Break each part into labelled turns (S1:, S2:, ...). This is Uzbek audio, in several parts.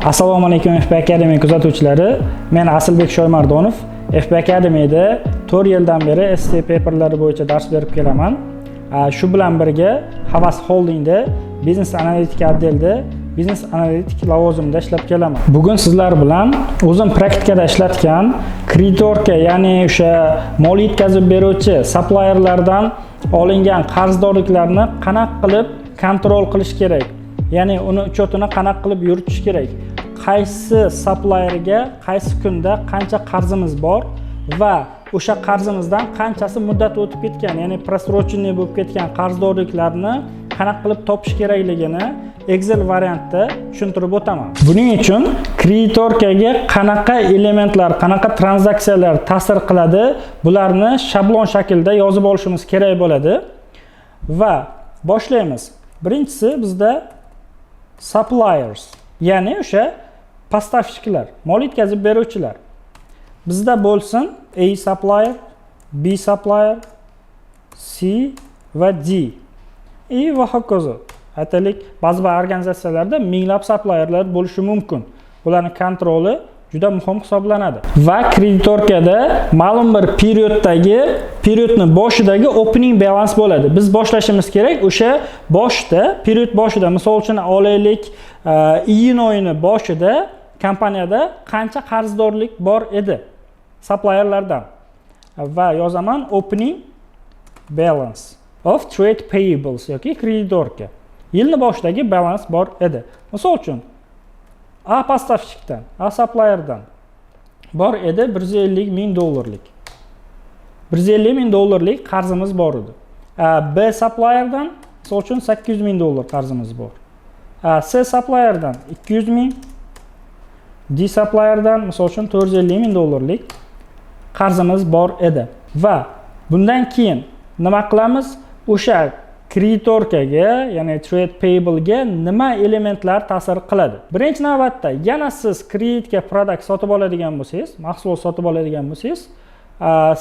S1: Assalomu alaykum FB Academy kuzatuvchilari. Men Asilbek Shoymardonov. FB Academy'da 4 yildan beri ST paperlari bo'yicha dars berib kelaman. Shu bilan birga Havas Holdingda biznes analitik otdelda biznes analitik lavozimida ishlab kelaman. Bugun sizlar bilan o'zim praktikada ishlatgan kreditorka, ya'ni o'sha mol yetkazib beruvchi supplierlardan olingan qarzdorliklarni qanaqa qilib kontrol qilish kerak? Ya'ni uni uchotini qanaqa qilib yuritish kerak? Qaysi supplierga qaysi kunda qancha qarzimiz bor va o'sha qarzimizdan qanchasi muddat o'tib ketgan, ya'ni просроченный bo'lib ketgan qarzdorliklarni qanaqa qilib topish kerakligini Excel variantda tushuntirib o'taman. Buning uchun kreditorkaga qanaqa elementlar, qanaqa tranzaksiyalar ta'sir qiladi, bularni shablon shaklda yozib olishimiz kerak bo'ladi. Va boshlaymiz. Birinchisi bizda suppliers, ya'ni o'sha поставщикlar, mol yetkazib beruvchilar. Bizda bo'lsin A supplier, B supplier, C va D. Va hokazo. Aytaylik, ba'zi organizatsiyalarda minglab supplierlar bo'lishi mumkin. Ularning kontroli juda muhim hisoblanadi. Va kreditorkada ma'lum bir periodning boshidagi opening balance bo'ladi. Biz boshlashimiz kerak o'sha boshda, period boshida, misol uchun olaylik, iyun oyining boshida kompaniyada qancha qarzdorlik bor edi supplierlardan. Va yozaman opening balance of trade payables yoki kreditorka. Yilning boshidagi balans bor edi. Misol uchun A поставщикdan, A supplierdan bor edi $150 ming. $150 ming qarzimiz bor edi. B supplierdan misol uchun $800 ming qarzimiz bor. C supplierdan 200 ming, D supplierdan misol uchun $450 ming qarzimiz bor edi. Va bundan keyin nima qilamiz? O'sha kreditorkaga, ya'ni trade payable ga nima elementlar ta'sir qiladi? Birinchi navbatda, yana siz kreditga produkt sotib oladigan bo'lsangiz, mahsulot sotib oladigan bo'lsangiz,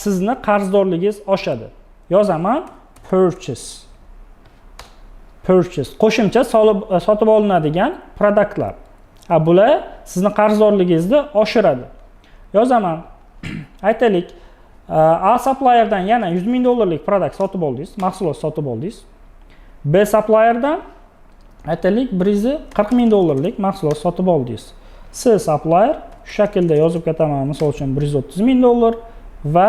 S1: sizni qarzdorligingiz oshadi. Yozaman purchase. Qo'shimcha sotib olinadigan produktlar. Bular sizni qarzdorligingizni oshiradi. Yozaman. Aytaylik, A supplierdan yana $100 ming produkt sotib oldingiz, mahsulot sotib oldingiz. B supplierdan aytaylik $140 ming mahsulot sotib oldingiz. C supplier shu shaklda yozib ketaman, misol uchun $130 ming va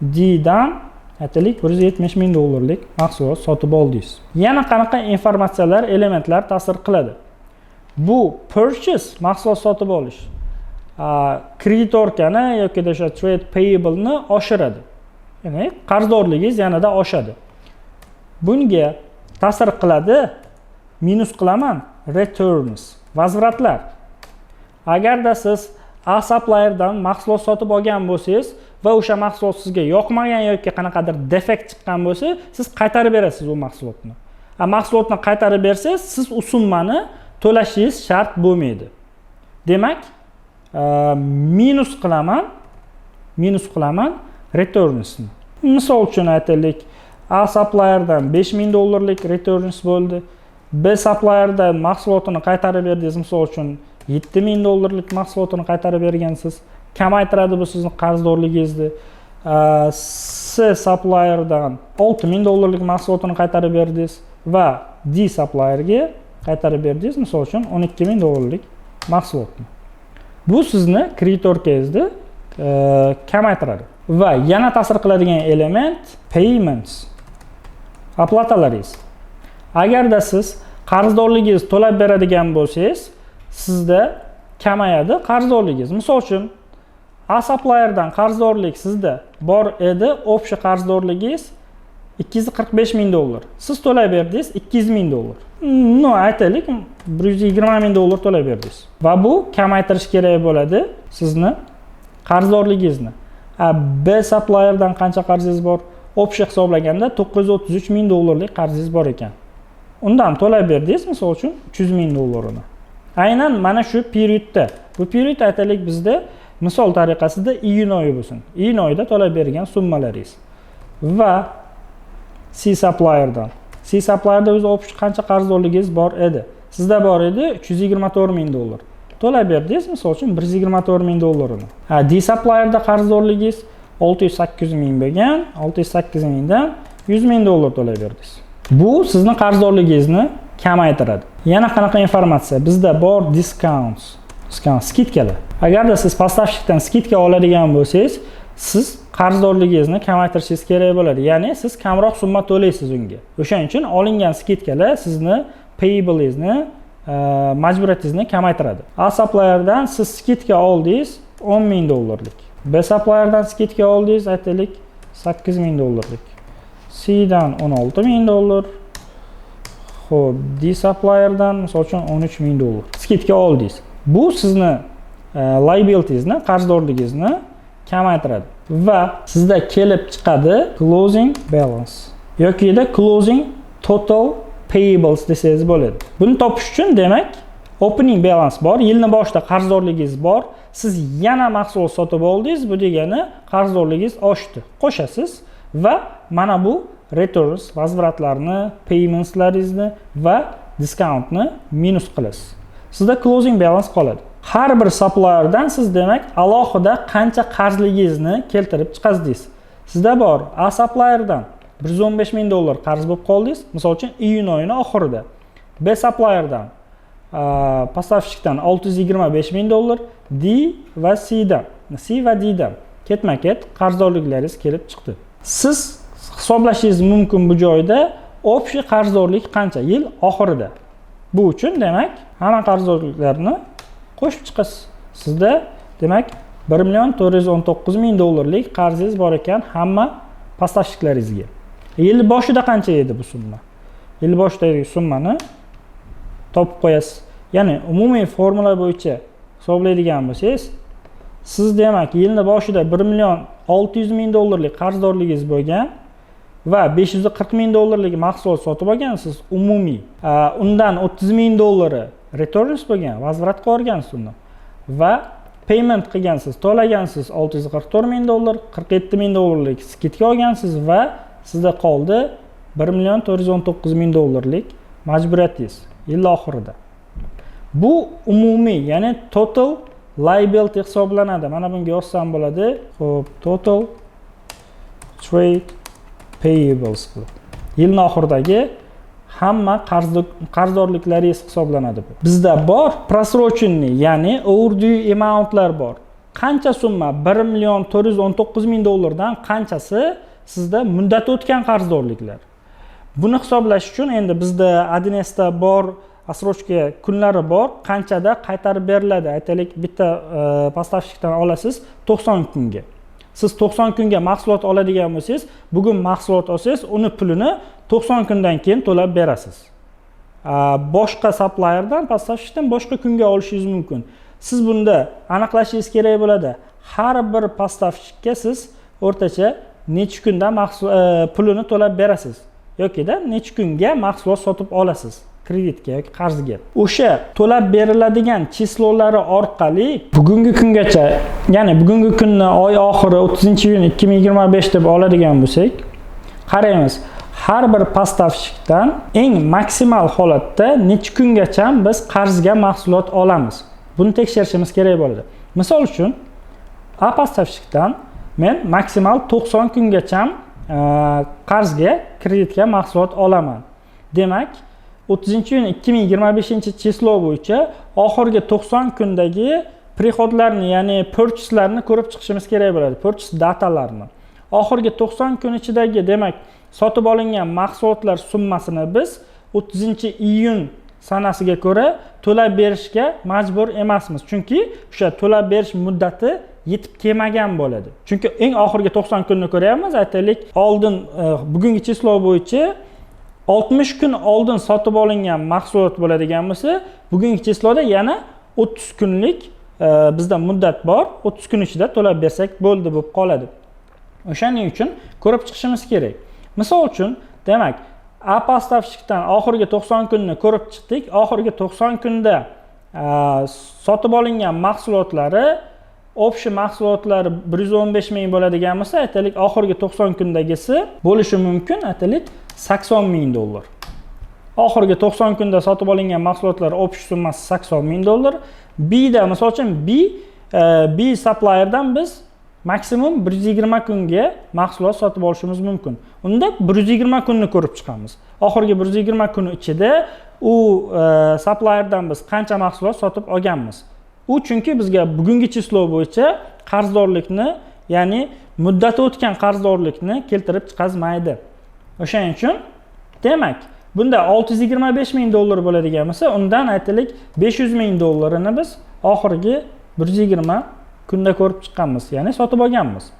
S1: D dan aytaylik $170 ming mahsulot sotib oldingiz. Yana qanaqa informatsiyalar, elementlar ta'sir qiladi? Bu purchase, mahsulot sotib olish, kreditorkani yoki o'sha trade payable ni oshiradi. Ya'ni qarzdorligingiz yanada oshadi. Bunga ta'sir qiladi, minus qilaman, returns, vazratlar. Agarda siz A supplierdan mahsulot sotib olgan bo'lsangiz va o'sha mahsulot sizga yoqmagan yoki qanaqadir defekt chiqqan bo'lsa, siz qaytarib berasiz u mahsulotni. Mahsulotni qaytarib bersangiz, siz u summani to'lashingiz shart bo'lmaydi. Demak, minus qilaman returnsni. Misol uchun aytaylik, A supplierdan $5 ming returns bo'ldi. B supplierdan mahsulotini qaytarib berdingiz, misol uchun $7 ming mahsulotini qaytarib bergansiz. Kamaytiradi bu sizning qarzdorligingizni. C supplierdan $6 ming mahsulotini qaytarib berdingiz va D supplierga qaytarib berdingiz, misol uchun $12 ming mahsulotni. Bu sizni kreditorkangizni kamaytiradi. Va yana ta'sir qiladigan element payments, oplatalar. Agarda siz qarzdorligingiz to'lab beradigan bo'lsangiz, sizda kamayadi qarzdorligingiz. Misol uchun A supplierdan qarzdorlik sizda bor edi, общий qarzdorligingiz $245 ming. Siz to'lab berdingiz $200 ming. No, aytaylik $120 ming to'lab berdingiz. Va bu kamaytirish kerak bo'ladi sizni qarzdorligingizni. B supplierdan qancha qarzingiz bor? Общий hisoblaganda $933 ming qarzingiz bor ekan. Undan to'lab berdingiz, misol uchun $300 ming. Aynan mana shu periodda. Bu period aytaylik bizda misol tariqasida iyun oyi bo'lsin. Iyun oyida to'lab bergan summalaringiz. Va C supplierda o'zi qancha qarzdorligingiz bor edi? Sizda bor edi $324 ming. to'lab berdingiz, misol uchun 124 ming dollarini. D supplierda qarzdorligingiz 608 ming bo'lgan, 608 mingdan 100 ming dollar to'lab berdingiz. Bu sizning qarzdorligingizni kamaytiradi. Yana qanaqa informatsiya? Bizda bor discount, skidkalar. Agarda siz поставщикdan skidka oladigan bo'lsangiz, siz qarzdorligingizni kamaytirishingiz kerak bo'ladi. Ya'ni siz kamroq summa to'laysiz unga. O'shaning uchun olingan skidkalar sizni payable'ingizni, majburiyatingizni kamaytiradi. A supplierdan siz skidka oldingiz 10 ming dollarlik. B supplierdan skidka oldingiz, aytaylik 8 ming dollarlik. C dan 16 ming dollar. Xo'p, D supplierdan misol uchun 13 ming dollar. Skidka oldingiz. Bu sizni liability'ingizni, qarzdorligingizni kamaytiradi va sizda kelib chiqadi closing balance yoki closing total payables desangiz bo'ladi. Buni topish uchun demak opening balance bor, yilni boshida qarzdorligingiz bor, siz yana mahsulot sotib oldingiz, bu degani qarzdorligingiz oshdi. Qo'shasiz va mana bu returns, vazvratlarni, paymentslaringizni va discountni minus qilasiz. Sizda closing balance qoladi. Har bir supplierdan siz demak alohida qancha qarzligingizni keltirib chiqasiz. Sizda bor A supplierdan 115 ming dollar qarz bo'lib qoldingiz, misol uchun iyun oyining oxirida. B supplierdan поставщикdan 625 ming dollar, D va C va D dan ketma-ket qarzdorliklaringiz kelib chiqdi. Siz hisoblashingiz mumkin bu joyda общий qarzdorlik qancha yil oxirida. Bu uchun demak hamma qarzdorliklarni qo'shib chiqasiz. Sizda demak 1 million 419 ming dollarlik qarzingiz bor ekan hamma поставщиklaringizga. Yil boshida qancha edi bu summa? Yil boshidagi summani topib qo'yasiz. Ya'ni umumiy formula bo'yicha hisoblaydigan bo'lsangiz, siz demak yilning boshida 1 million 600 ming dollarlik qarzdorligingiz bo'lgan va 540 ming dollarlik mahsulot sotib olgansiz umumiy. Undan 30 ming dollari returns bo'lgan, vazvrat qilgansiz uni va payment qilgansiz, to'lagansiz 644 ming dollar, 47 ming dollarlik skidka olgansiz va sizda qoldi 1 million 419 ming dollarlik majburiyatingiz yil oxirida. Bu umumiy, ya'ni total liability hisoblanadi. Mana bunga yozsam bo'ladi. Xo'p, total trade payables. Yilning oxiridagi hamma qarzdorliklaringiz hisoblanadi bu. Bizda bor просроченный, ya'ni overdue amountlar bor. Qancha summa? 1 million 419 ming dollardan qanchasi sizda muddati o'tgan qarzdorliklar. Buni hisoblash uchun endi bizda 1Sda bor asrochka kunlari bor, qanchada qaytarib beriladi. Aytaylik, bitta поставщикdan olasiz 90 kunga. Siz 90 kunga mahsulot oladigan bo'lsangiz, bugun mahsulot olsangiz, uni pulini 90 kundan keyin to'lab berasiz. Boshqa supplierdan, поставщикdan boshqa kunga olishingiz mumkin. Siz bunda aniqlashingiz kerak bo'ladi. Har bir поставщикka siz o'rtacha necha kunda pulini to'lab berasiz yoki-da necha kunga mahsulot sotib olasiz. Kreditga yoki qarzga. O'sha to'lab beriladigan chislolari orqali bugungi kungacha, ya'ni bugungi kunni oy oxiri 30-iyun 2025 deb oladigan bo'lsak, qaraymiz. Har bir поставщикdan eng maksimal holatda necha kungacha biz qarzga mahsulot olamiz. Buni tekshirishimiz kerak bo'ladi. Misol uchun, A поставщикdan men maksimal 90 kungacha qarzga, kreditga mahsulot olaman. Demak, 30-iyun 2025 chislo bo'yicha oxirgi 90 kundagi prihodlarni, ya'ni purchase'larni ko'rib chiqishimiz kerak bo'ladi. Purchase datalarni. Oxirgi 90 kun ichidagi, demak, sotib olingan mahsulotlar summasini biz 30-iyun sanasiga ko'ra to'lab berishga majbur emasmiz. Chunki o'sha to'lab berish muddati yetib kelmagan bo'ladi. Chunki eng oxirgi 90 kunni ko'ryapmiz. Aytaylik, oldin bugungi chislo bo'yicha 60 kun oldin sotib olingan mahsulot bo'ladigan bo'lsa, bugungi chisloda yana 30 kunlik bizda muddat bor. 30 kun ichida to'lab bersak bo'ldi bo'lib qoladi. O'shaning uchun ko'rib chiqishimiz kerak. Misol uchun, demak, A поставщикdan oxirgi 90 kunni ko'rib chiqdik. Oxirgi 90 kunda sotib olingan mahsulotlari, общий mahsulotlari 115 ming bo'ladigan bo'lsa, aytaylik, oxirgi 90 kundagisi bo'lishi mumkin, aytaylik 80 ming dollar. Oxirgi 90 kunda sotib olingan mahsulotlar общий summasi 80 ming dollar. B'da misol uchun B supplierdan biz maksimum 120 kunga mahsulot sotib olishimiz mumkin. Unda 120 kunni ko'rib chiqamiz. Oxirgi 120 kun ichida u supplierdan biz qancha mahsulot sotib olganmiz. U chunki bizga bugungi chislov bo'yicha qarzdorlikni, ya'ni muddati o'tgan qarzdorlikni keltirib chiqazmaydi. O'shaning uchun demak, bunda 625 ming dollar bo'ladigan bo'lsa, undan aytaylik 500 ming dollarini biz oxirgi 120 kunda ko'rib chiqqanmiz, ya'ni sotib olganmiz.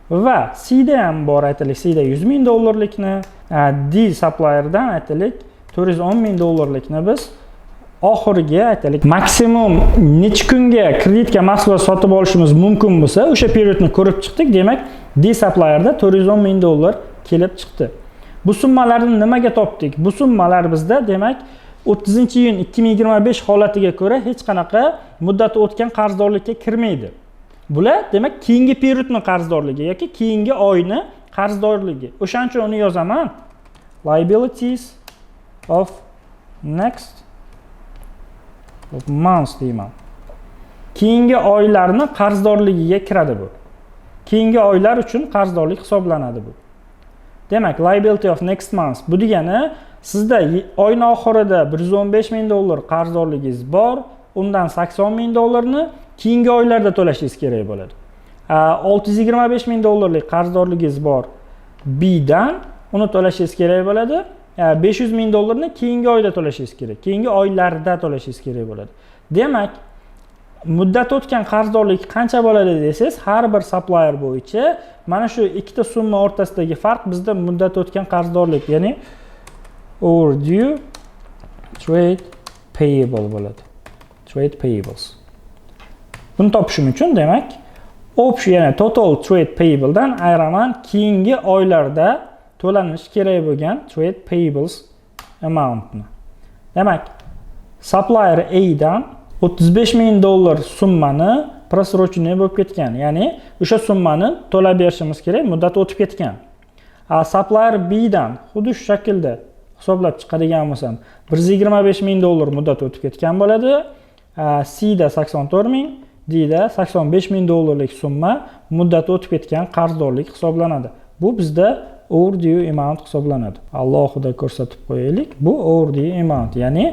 S1: Va C'da ham bor aytaylik, C'da 100 ming dollarlikni, D supplierdan aytaylik 410 ming dollarlikni biz oxirgi aytaylik maksimum necha kunga kreditga mahsulot sotib olishimiz mumkin bo'lsa, o'sha periodni ko'rib chiqdik. Demak, D supplierda 410 ming dollar kelib chiqdi. Bu summalarni nimaga topdik? Bu summalar bizda demak 30-iyun 2025 holatiga ko'ra hech qanaqa muddati o'tgan qarzdorlikka kirmaydi. Bular demak keyingi periodning qarzdorligi yoki keyingi oyni qarzdorligi. O'shaning uchun uni yozaman. Liabilities of next month deyman. Keyingi oylarni qarzdorligiga kiradi bu. Keyingi oylar uchun qarzdorlik hisoblanadi bu. Demak, liability of next month bu degani sizda oyning oxirida 115 ming dollar qarzdorligingiz bor, undan 80 ming dollarni keyingi oylarda to'lashingiz kerak bo'ladi. 625 ming dollarlik qarzdorligingiz bor B'dan, uni to'lashingiz kerak bo'ladi. 500 ming dollarni keyingi oyda to'lashingiz kerak. Keyingi oylarda to'lashingiz kerak bo'ladi. Demak, muddat o'tgan qarzdorlik qancha bo'ladi desangiz, har bir supplier bo'yicha mana shu ikkita summa o'rtasidagi farq bizda muddat o'tgan qarzdorlik, ya'ni overdue trade payable bo'ladi. Trade payables. Buni topishim uchun demak, yana total trade payable dan ayiraman keyingi oylarda to'lanishi kerak bo'lgan trade payables amountni. Demak, supplier A dan 35 ming dollar summani просроченный bo'lib ketgan. Ya'ni o'sha summani to'lab berishimiz kerak, muddat o'tib ketgan. Supplier B dan xuddi shu shaklda hisoblab chiqadigan bo'lsam, 125 ming dollar muddat o'tib ketgan bo'ladi. C da 84 ming, D da 85 ming dollarlik summa muddat o'tib ketgan qarzdorlik hisoblanadi. Bu bizda overdue amount hisoblanadi. Alohida ko'rsatib qo'yaylik. Bu overdue amount, ya'ni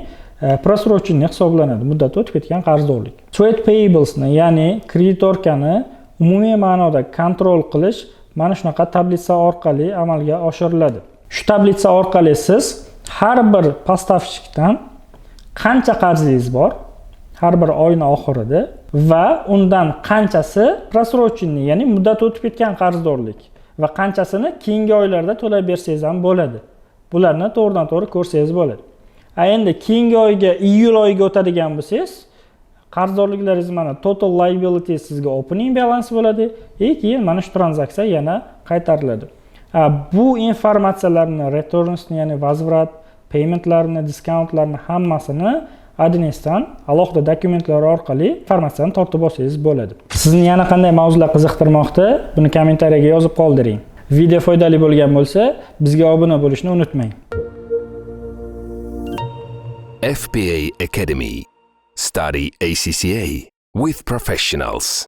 S1: просроченный hisoblanadi, muddat o'tib ketgan qarzdorlik. Trade payablesni, ya'ni kreditorkani umumiy ma'noda kontrol qilish mana shunaqa tablitsa orqali amalga oshiriladi. Shu tablitsa orqali siz har bir postavщикdan qancha qarzingiz bor, har bir oyning oxirida va undan qanchasi просроченный, ya'ni muddat o'tib ketgan qarzdorlik va qanchasini keyingi oylarda to'lab bersangiz ham bo'ladi. Bularni to'g'ridan-to'g'ri ko'rsangiz bo'ladi. Endi keyingi oyga, iyul oyiga o'tadigan bo'lsangiz, qarzdorliklaringiz mana total liability sizga opening balance bo'ladi, keyin mana shu tranzaksiya yana qaytariladi. Bu informatsiyalarni, returnsni, ya'ni vazvrat, paymentlarni, discountlarni hammasini adresdan alohida dokumentlar orqali informatsiyani tortib olsangiz bo'ladi. Sizni yana qanday mavzular qiziqtirmoqda? Buni kommentariyaga yozib qoldiring. Video foydali bo'lgan bo'lsa, bizga obuna bo'lishni unutmang.
S2: FPA Academy. Study ACCA with professionals.